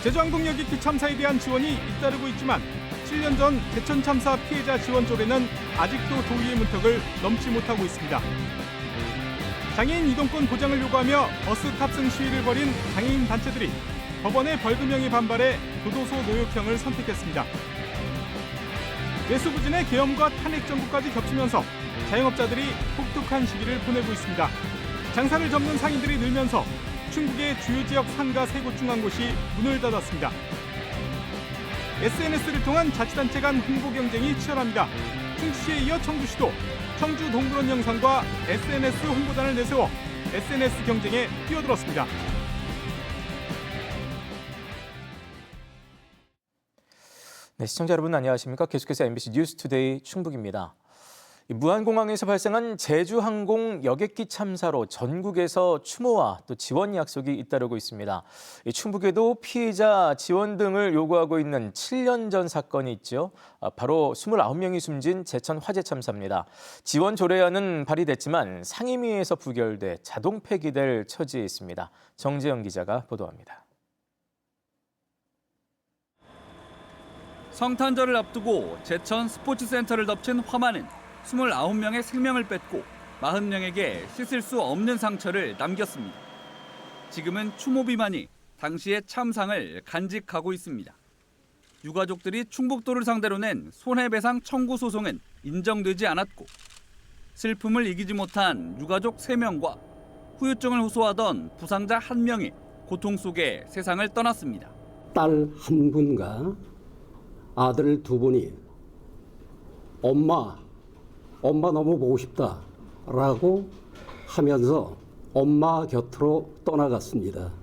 제주항공 여객기 참사에 대한 지원이 잇따르고 있지만 7년 전 제천 참사 피해자 지원 조례는 아직도 도의회 문턱을 넘지 못하고 있습니다. 장애인 이동권 보장을 요구하며 버스 탑승 시위를 벌인 장애인 단체들이 법원의 벌금형에 반발해 교도소 노역형을 선택했습니다. 내수부진의 계엄과 탄핵 정부까지 겹치면서 자영업자들이 혹독한 시기를 보내고 있습니다. 장사를 접는 상인들이 늘면서 충북의 주요 지역 상가 3곳 중 한 곳이 문을 닫았습니다. SNS를 통한 자치단체 간 홍보 경쟁이 치열합니다. 충주시에 이어 청주시도 청주 동물원 영상과 SNS 홍보단을 내세워 SNS 경쟁에 뛰어들었습니다. 네, 시청자 여러분 안녕하십니까? 계속해서 MBC 뉴스투데이 충북입니다. 무안공항에서 발생한 제주항공 여객기 참사로 전국에서 추모와 또 지원 약속이 잇따르고 있습니다. 충북에도 피해자 지원 등을 요구하고 있는 7년 전 사건이 있죠. 바로 29명이 숨진 제천 화재 참사입니다. 지원 조례안은 발의됐지만 상임위에서 부결돼 자동 폐기될 처지에 있습니다. 정재영 기자가 보도합니다. 성탄절을 앞두고 제천 스포츠센터를 덮친 화마는 29명의 생명을 뺏고 40명에게 씻을 수 없는 상처를 남겼습니다. 지금은 추모 비만이 당시의 참상을 간직하고 있습니다. 유가족들이 충북도를 상대로 낸 손해배상 청구 소송은 인정되지 않았고 슬픔을 이기지 못한 유가족 3명과 후유증을 호소하던 부상자 1명이 고통 속에 세상을 떠났습니다. 딸 1분과 아들 2분이 엄마 너무 보고 싶다라고 하면서 엄마 곁으로 떠나갔습니다.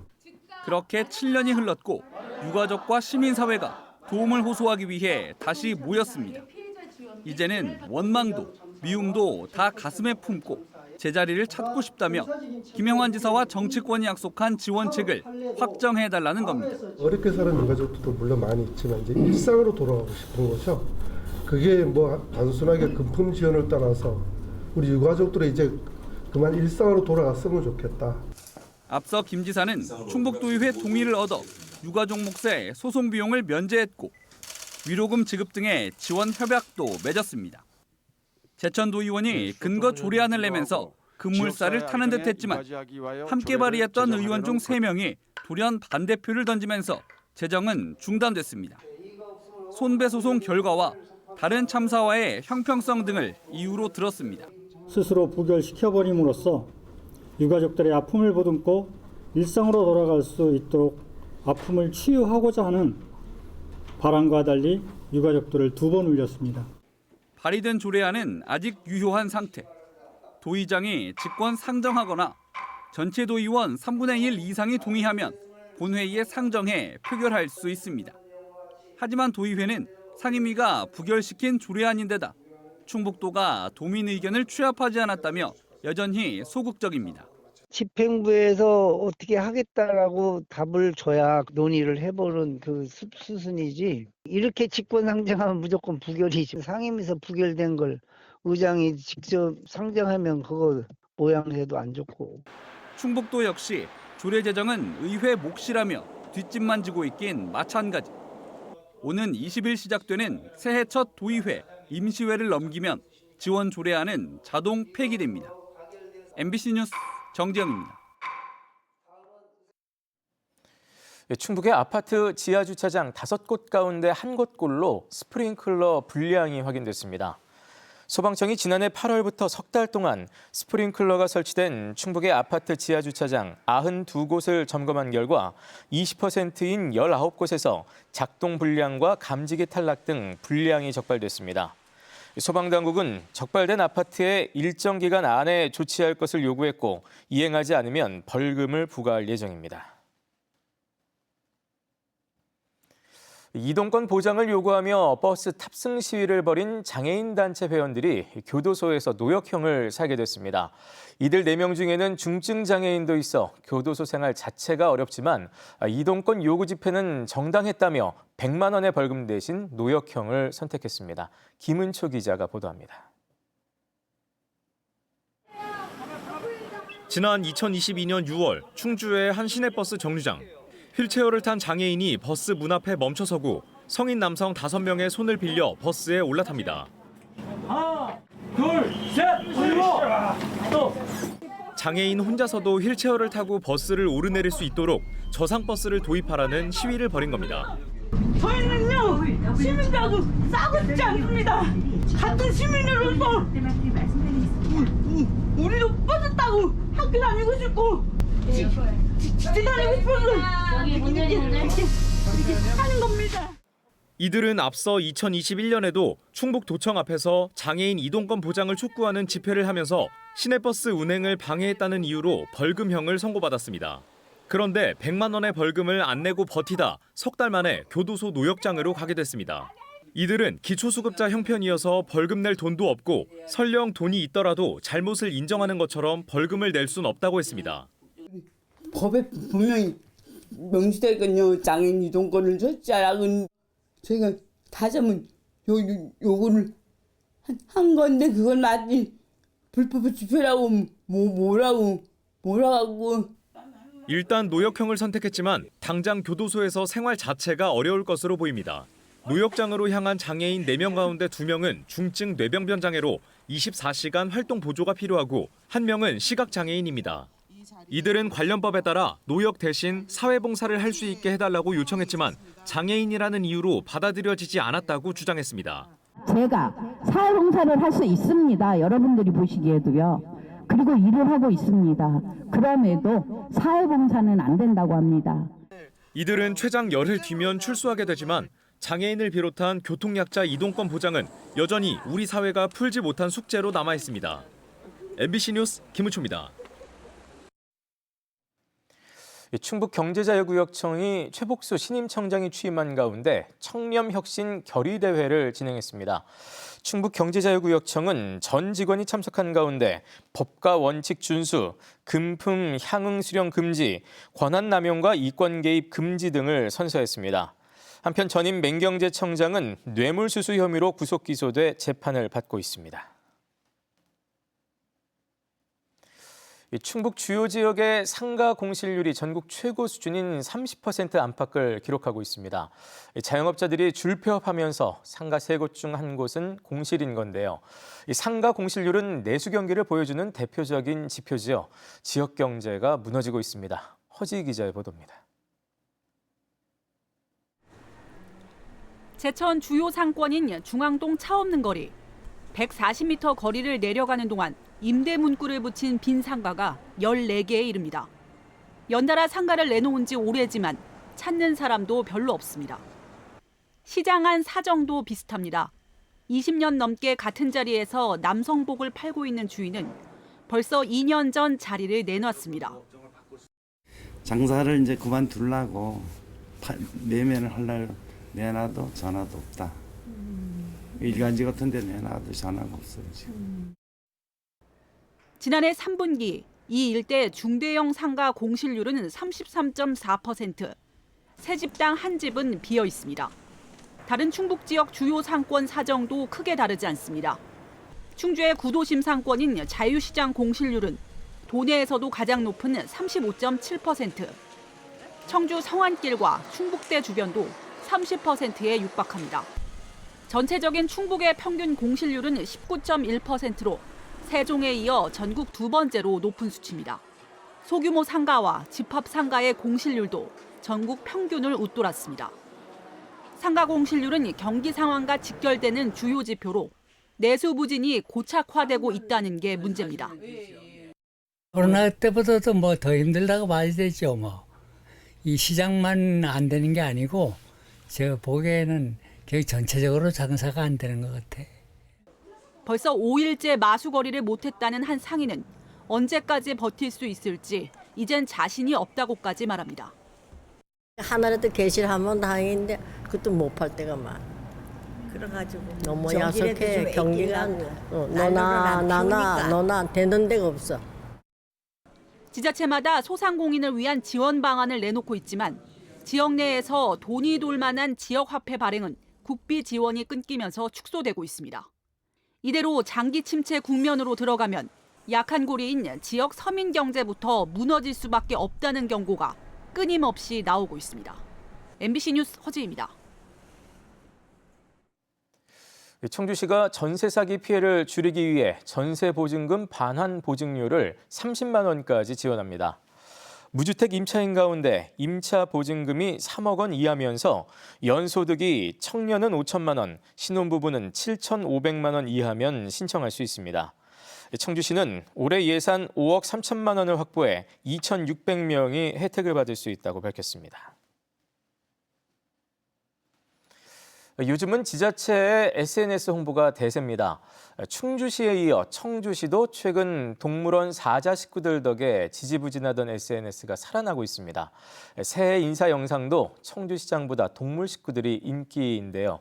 그렇게 7년이 흘렀고 유가족과 시민사회가 도움을 호소하기 위해 다시 모였습니다. 이제는 원망도 미움도 다 가슴에 품고 제자리를 찾고 싶다며 김영환 지사와 정치권이 약속한 지원책을 확정해달라는 겁니다. 어렵게 사는 유가족들도 물론 많이 있지만 이제 일상으로 돌아가고 싶은 거죠. 그게 뭐 단순하게 금품 지원을 떠나서 우리 유가족들이 이제 그만 일상으로 돌아갔으면 좋겠다. 앞서 김 지사는 충북도의회 동의를 얻어 유가족 몫의 소송 비용을 면제했고 위로금 지급 등의 지원 협약도 맺었습니다. 제천도의원이 근거 조례안을 내면서 급물살을 타는 듯 했지만 함께 발의했던 의원 중 3명이 돌연 반대표를 던지면서 제정은 중단됐습니다. 손배소송 결과와 다른 참사와의 형평성 등을 이유로 들었습니다. 스스로 부결시켜버림으로써 유가족들의 아픔을 보듬고 일상으로 돌아갈 수 있도록 아픔을 치유하고자 하는 바람과 달리 유가족들을 2번 울렸습니다. 발의된 조례안은 아직 유효한 상태. 도의장이 직권 상정하거나 전체 도의원 3분의 1 이상이 동의하면 본회의에 상정해 표결할 수 있습니다. 하지만 도의회는 상임위가 부결시킨 조례안인데다 충북도가 도민 의견을 취합하지 않았다며 여전히 소극적입니다. 집행부에서 어떻게 하겠다라고 답을 줘야 논의를 해보는 그 수순이지, 이렇게 직권상정하면 무조건 부결이지. 상임위에서 부결된 걸 의장이 직접 상정하면 그거 모양새도 안 좋고. 충북도 역시 조례 제정은 의회 몫이라며 뒷짐만 지고 있긴 마찬가지. 오는 20일 시작되는 새해 첫 도의회 임시회를 넘기면 지원 조례안은 자동 폐기됩니다. MBC 뉴스 정재영입니다. 충북의 아파트 지하주차장 5곳 가운데 1곳꼴로 스프링클러 불량이 확인됐습니다. 소방청이 지난해 8월부터 석 달 동안 스프링클러가 설치된 충북의 아파트 지하주차장 92곳을 점검한 결과 20%인 19곳에서 작동 불량과 감지기 탈락 등 불량이 적발됐습니다. 소방당국은 적발된 아파트에 일정 기간 안에 조치할 것을 요구했고 이행하지 않으면 벌금을 부과할 예정입니다. 이동권 보장을 요구하며 버스 탑승 시위를 벌인 장애인 단체 회원들이 교도소에서 노역형을 살게 됐습니다. 이들 4명 중에는 중증 장애인도 있어 교도소 생활 자체가 어렵지만 이동권 요구 집회는 정당했다며 100만 원의 벌금 대신 노역형을 선택했습니다. 김은초 기자가 보도합니다. 지난 2022년 6월 충주의 한 시내버스 정류장. 휠체어를 탄 장애인이 버스 문 앞에 멈춰서고 성인 남성 5명의 손을 빌려 버스에 올라탑니다. 하나, 둘, 셋, 그리고 또. 장애인 혼자서도 휠체어를 타고 버스를 오르내릴 수 있도록 저상버스를 도입하라는 시위를 벌인 겁니다. 저희는요 시민들하고 싸우고 싶지 않습니다. 같은 시민으로서 우리도 빠졌다고 학교 다니고 싶고 지나다니고 싶어서 이렇게 하는 겁니다. 이들은 앞서 2021년에도 충북도청 앞에서 장애인 이동권 보장을 촉구하는 집회를 하면서 시내버스 운행을 방해했다는 이유로 벌금형을 선고받았습니다. 그런데 100만 원의 벌금을 안 내고 버티다 석 달 만에 교도소 노역장으로 가게 됐습니다. 이들은 기초수급자 형편이어서 벌금 낼 돈도 없고 설령 돈이 있더라도 잘못을 인정하는 것처럼 벌금을 낼 순 없다고 했습니다. 법에 분명히 명시되어 있거든요. 장애인 이동권을 줬자락은 저희가 다시 한번 요거를 한 건데 그건 마치 불법 집회라고 뭐라고 일단 노역형을 선택했지만 당장 교도소에서 생활 자체가 어려울 것으로 보입니다. 노역장으로 향한 장애인 4명 가운데 2명은 중증 뇌병변 장애로 24시간 활동 보조가 필요하고 1명은 시각장애인입니다. 이들은 관련법에 따라 노역 대신 사회봉사를 할 수 있게 해달라고 요청했지만 장애인이라는 이유로 받아들여지지 않았다고 주장했습니다. 제가 사회봉사를 할 수 있습니다. 여러분들이 보시기에도요. 그리고 일을 하고 있습니다. 그럼에도 사회봉사는 안 된다고 합니다. 이들은 최장 열흘 뒤면 출소하게 되지만 장애인을 비롯한 교통약자 이동권 보장은 여전히 우리 사회가 풀지 못한 숙제로 남아 있습니다. MBC 뉴스 김우초입니다. 충북경제자유구역청이 최복수 신임청장이 취임한 가운데 청렴혁신 결의대회를 진행했습니다. 충북경제자유구역청은 전 직원이 참석한 가운데 법과 원칙 준수, 금품 향응 수령 금지, 권한 남용과 이권 개입 금지 등을 선서했습니다. 한편 전임 맹경제청장은 뇌물수수 혐의로 구속 기소돼 재판을 받고 있습니다. 충북 주요 지역의 상가 공실률이 전국 최고 수준인 30% 안팎을 기록하고 있습니다. 자영업자들이 줄폐업하면서 상가 3곳 중 한 곳은 공실인 건데요. 이 상가 공실률은 내수 경기를 보여주는 대표적인 지표지요. 지역 경제가 무너지고 있습니다. 허지 기자의 보도입니다. 제천 주요 상권인 중앙동 차 없는 거리. 140m 거리를 내려가는 동안 임대 문구를 붙인 빈 상가가 14개에 이릅니다. 연달아 상가를 내놓은 지 오래지만 찾는 사람도 별로 없습니다. 시장 안 사정도 비슷합니다. 20년 넘게 같은 자리에서 남성복을 팔고 있는 주인은 벌써 2년 전 자리를 내놨습니다. 장사를 이제 그만두려고 매매를 하려고 내놔도 전화도 없다. 일간지 같은 데 내놔도 전화가 없어요, 지금. 지난해 3분기 이 일대 중대형 상가 공실률은 33.4%, 세 집당 한 집은 비어 있습니다. 다른 충북 지역 주요 상권 사정도 크게 다르지 않습니다. 충주의 구도심 상권인 자유시장 공실률은 도내에서도 가장 높은 35.7%, 청주 성안길과 충북대 주변도 30%에 육박합니다. 전체적인 충북의 평균 공실률은 19.1%로 세종에 이어 전국 2번째로 높은 수치입니다. 소규모 상가와 집합 상가의 공실률도 전국 평균을 웃돌았습니다. 상가 공실률은 경기 상황과 직결되는 주요 지표로 내수 부진이 고착화되고 있다는 게 문제입니다. 코로나 때보다도 더 힘들다고 봐야 되죠. 이 시장만 안 되는 게 아니고 제가 보기에는 전체적으로 장사가 안 되는 것 같아. 벌써 5일째 마수거리를 못했다는 한 상인은 언제까지 버틸 수 있을지 이젠 자신이 없다고까지 말합니다. 하나라도 개실하면 다행인데 그것도 못 팔 때가 많아. 그래가지고 너무 야속해. 경기가 너나 되는 데가 없어. 지자체마다 소상공인을 위한 지원 방안을 내놓고 있지만 지역 내에서 돈이 돌 만한 지역화폐 발행은 국비 지원이 끊기면서 축소되고 있습니다. 이대로 장기 침체 국면으로 들어가면 약한 고리인 지역 서민 경제부터 무너질 수밖에 없다는 경고가 끊임없이 나오고 있습니다. MBC 뉴스 허지입니다. 청주시가 전세 사기 피해를 줄이기 위해 전세 보증금 반환 보증료를 30만 원까지 지원합니다. 무주택 임차인 가운데 임차 보증금이 3억 원 이하면서 연소득이 청년은 5천만 원, 신혼부부는 7,500만 원 이하면 신청할 수 있습니다. 청주시는 올해 예산 5억 3천만 원을 확보해 2,600명이 혜택을 받을 수 있다고 밝혔습니다. 요즘은 지자체의 SNS 홍보가 대세입니다. 충주시에 이어 청주시도 최근 동물원 사자 식구들 덕에 지지부진하던 SNS가 살아나고 있습니다. 새해 인사 영상도 청주시장보다 동물 식구들이 인기인데요.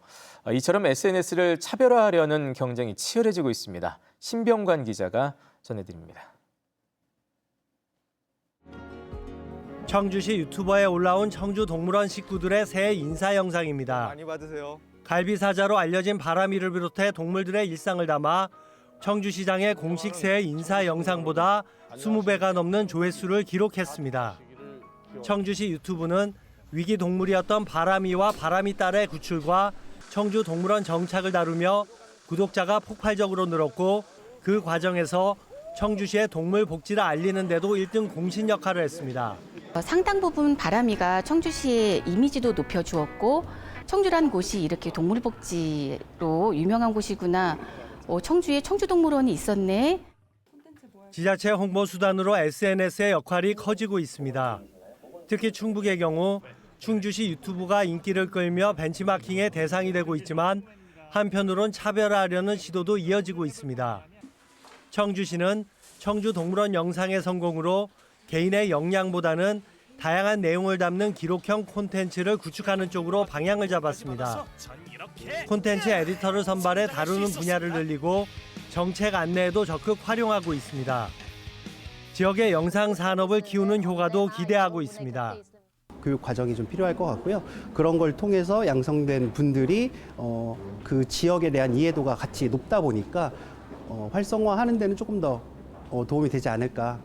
이처럼 SNS를 차별화하려는 경쟁이 치열해지고 있습니다. 신병관 기자가 전해드립니다. 청주시 유튜버에 올라온 청주 동물원 식구들의 새해 인사 영상입니다. 많이 받으세요. 갈비사자로 알려진 바람이를 비롯해 동물들의 일상을 담아 청주시장의 공식 새해 인사 영상보다 20배가 넘는 조회수를 기록했습니다. 청주시 유튜브는 위기 동물이었던 바람이와 바람이 딸의 구출과 청주 동물원 정착을 다루며 구독자가 폭발적으로 늘었고 그 과정에서 청주시의 동물 복지를 알리는 데도 1등 공신 역할을 했습니다. 상당 부분 바람이가 청주시의 이미지도 높여주었고 청주란 곳이 이렇게 동물 복지로 유명한 곳이구나. 청주에 청주동물원이 있었네. 지자체 홍보 수단으로 SNS의 역할이 커지고 있습니다. 특히 충북의 경우 충주시 유튜브가 인기를 끌며 벤치마킹의 대상이 되고 있지만 한편으론 차별화하려는 시도도 이어지고 있습니다. 청주시는 청주동물원 영상의 성공으로 개인의 역량보다는 다양한 내용을 담는 기록형 콘텐츠를 구축하는 쪽으로 방향을 잡았습니다. 콘텐츠 에디터를 선발해 다루는 분야를 늘리고 정책 안내에도 적극 활용하고 있습니다. 지역의 영상 산업을 키우는 효과도 기대하고 있습니다. 교육 과정이 좀 필요할 것 같고요. 그런 걸 통해서 양성된 분들이 그 지역에 대한 이해도가 같이 높다 보니까 활성화하는 데는 조금 더 도움이 되지 않을까.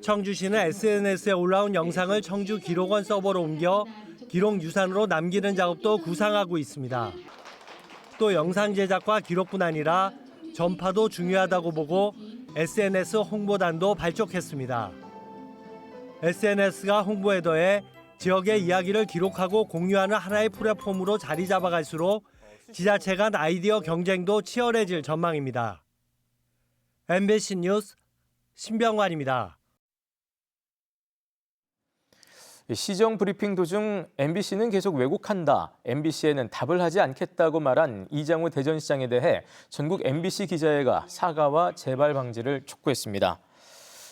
청주시는 SNS에 올라온 영상을 청주 기록원 서버로 옮겨 기록 유산으로 남기는 작업도 구상하고 있습니다. 또 영상 제작과 기록뿐 아니라 전파도 중요하다고 보고 SNS 홍보단도 발족했습니다. SNS가 홍보에 더해 지역의 이야기를 기록하고 공유하는 하나의 플랫폼으로 자리 잡아갈수록 지자체 간 아이디어 경쟁도 치열해질 전망입니다. MBC 뉴스 신병관입니다. 시정 브리핑 도중 MBC는 계속 왜곡한다, MBC에는 답을 하지 않겠다고 말한 이장우 대전시장에 대해 전국 MBC 기자회가 사과와 재발 방지를 촉구했습니다.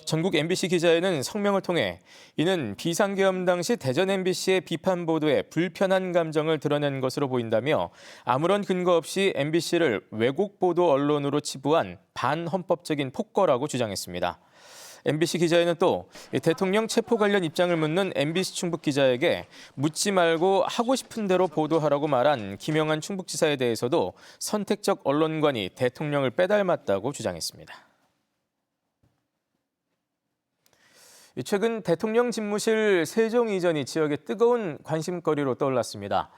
전국 MBC 기자회는 성명을 통해 이는 비상계엄 당시 대전 MBC의 비판 보도에 불편한 감정을 드러낸 것으로 보인다며 아무런 근거 없이 MBC를 왜곡 보도 언론으로 치부한 반헌법적인 폭거라고 주장했습니다. MBC 기자회는 또 대통령 체포 관련 입장을 묻는 MBC 충북 기자에게 묻지 말고 하고 싶은 대로 보도하라고 말한 김영한 충북지사에 대해서도 선택적 언론관이 대통령을 빼닮았다고 주장했습니다. 최근 대통령 집무실 세종 이전이 지역의 뜨거운 관심거리로 떠올랐습니다.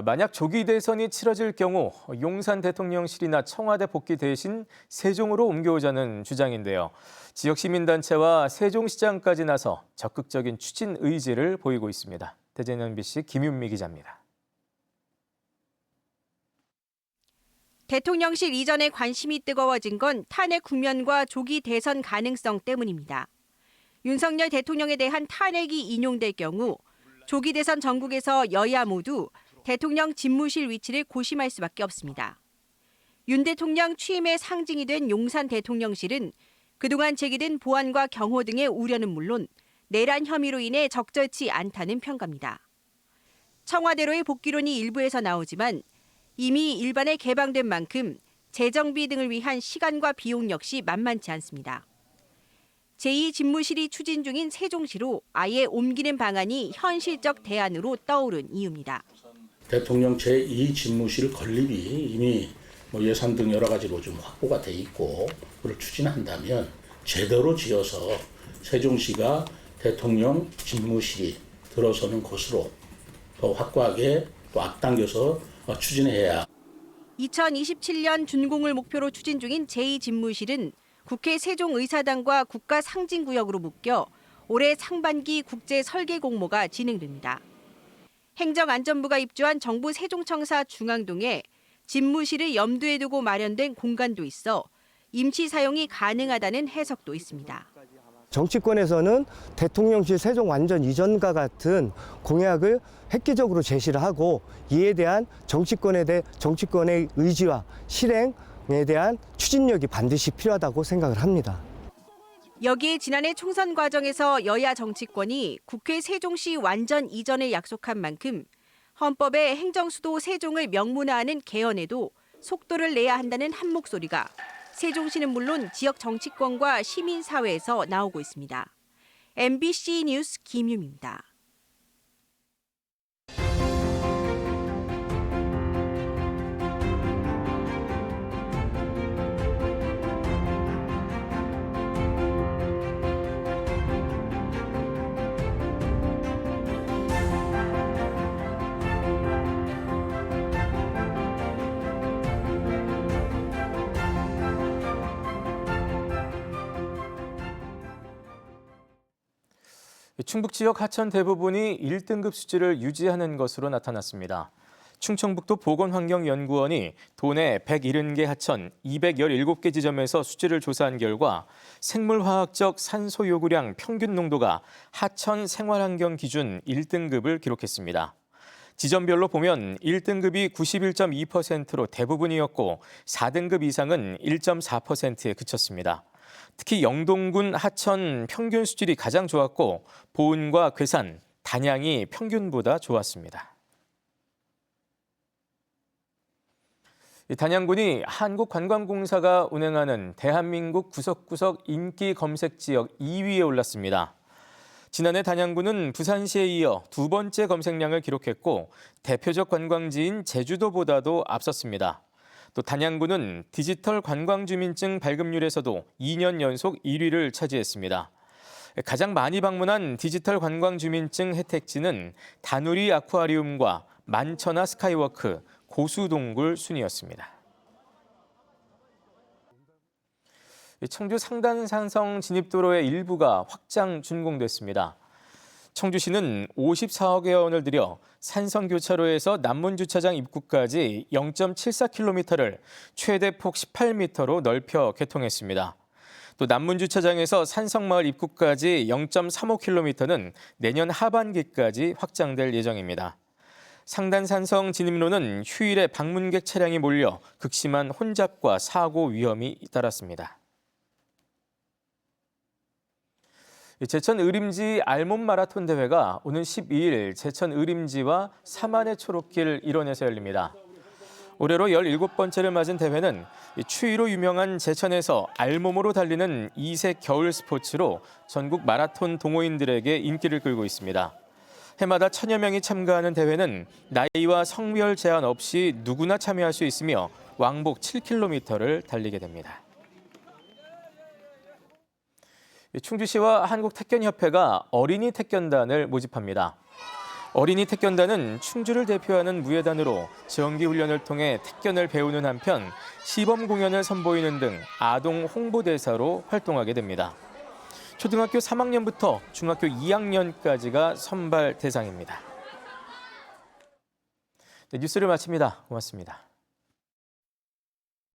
만약 조기 대선이 치러질 경우 용산 대통령실이나 청와대 복귀 대신 세종으로 옮겨오자는 주장인데요. 지역 시민단체와 세종시장까지 나서 적극적인 추진 의지를 보이고 있습니다. 대전 MBC 김윤미 기자입니다. 대통령실 이전에 관심이 뜨거워진 건 탄핵 국면과 조기 대선 가능성 때문입니다. 윤석열 대통령에 대한 탄핵이 인용될 경우 조기 대선 전국에서 여야 모두 대통령 집무실 위치를 고심할 수밖에 없습니다. 윤 대통령 취임의 상징이 된 용산 대통령실은 그동안 제기된 보안과 경호 등의 우려는 물론 내란 혐의로 인해 적절치 않다는 평가입니다. 청와대로의 복귀론이 일부에서 나오지만 이미 일반에 개방된 만큼 재정비 등을 위한 시간과 비용 역시 만만치 않습니다. 제2집무실이 추진 중인 세종시로 아예 옮기는 방안이 현실적 대안으로 떠오른 이유입니다. 대통령 제2집무실 건립이 이미 예산 등 여러 가지로 좀 확보가 돼 있고 그걸 추진한다면 제대로 지어서 세종시가 대통령 집무실이 들어서는 것으로 더 확고하게 또 앞당겨서 추진해야. 2027년 준공을 목표로 추진 중인 제2집무실은 국회 세종의사당과 국가상징구역으로 묶여 올해 상반기 국제 설계 공모가 진행됩니다. 행정안전부가 입주한 정부 세종청사 중앙동에 집무실을 염두에 두고 마련된 공간도 있어 임시 사용이 가능하다는 해석도 있습니다. 정치권에서는 대통령실 세종 완전 이전과 같은 공약을 획기적으로 제시를 하고 이에 대한 정치권의 의지와 실행에 대한 추진력이 반드시 필요하다고 생각을 합니다. 여기에 지난해 총선 과정에서 여야 정치권이 국회 세종시 완전 이전을 약속한 만큼 헌법에 행정수도 세종을 명문화하는 개헌에도 속도를 내야 한다는 한 목소리가 세종시는 물론 지역 정치권과 시민사회에서 나오고 있습니다. MBC 뉴스 김유미입니다. 충북 지역 하천 대부분이 1등급 수질을 유지하는 것으로 나타났습니다. 충청북도 보건환경연구원이 도내 170개 하천 217개 지점에서 수질을 조사한 결과 생물화학적 산소 요구량 평균 농도가 하천 생활환경 기준 1등급을 기록했습니다. 지점별로 보면 1등급이 91.2%로 대부분이었고 4등급 이상은 1.4%에 그쳤습니다. 특히 영동군 하천 평균 수질이 가장 좋았고 보은과 괴산, 단양이 평균보다 좋았습니다. 단양군이 한국관광공사가 운행하는 대한민국 구석구석 인기 검색 지역 2위에 올랐습니다. 지난해 단양군은 부산시에 이어 두 번째 검색량을 기록했고 대표적 관광지인 제주도보다도 앞섰습니다. 또 단양군은 디지털 관광주민증 발급률에서도 2년 연속 1위를 차지했습니다. 가장 많이 방문한 디지털 관광주민증 혜택지는 다누리 아쿠아리움과 만천하 스카이워크, 고수동굴 순이었습니다. 청주 상단산성 진입도로의 일부가 확장 준공됐습니다. 청주시는 54억여 원을 들여 산성교차로에서 남문주차장 입구까지 0.74km를 최대 폭 18m로 넓혀 개통했습니다. 또 남문주차장에서 산성마을 입구까지 0.35km는 내년 하반기까지 확장될 예정입니다. 상단산성 진입로는 휴일에 방문객 차량이 몰려 극심한 혼잡과 사고 위험이 잇따랐습니다. 제천 의림지 알몸 마라톤 대회가 오는 12일 제천 의림지와 사만의 초록길 일원에서 열립니다. 올해로 17번째를 맞은 대회는 추위로 유명한 제천에서 알몸으로 달리는 이색 겨울 스포츠로 전국 마라톤 동호인들에게 인기를 끌고 있습니다. 해마다 1000여 명이 참가하는 대회는 나이와 성별 제한 없이 누구나 참여할 수 있으며 왕복 7km를 달리게 됩니다. 충주시와 한국태권협회가 어린이 태권단을 모집합니다. 어린이 태권단은 충주를 대표하는 무예단으로 정기훈련을 통해 태권을 배우는 한편 시범 공연을 선보이는 등 아동 홍보대사로 활동하게 됩니다. 초등학교 3학년부터 중학교 2학년까지가 선발 대상입니다. 네, 뉴스를 마칩니다. 고맙습니다.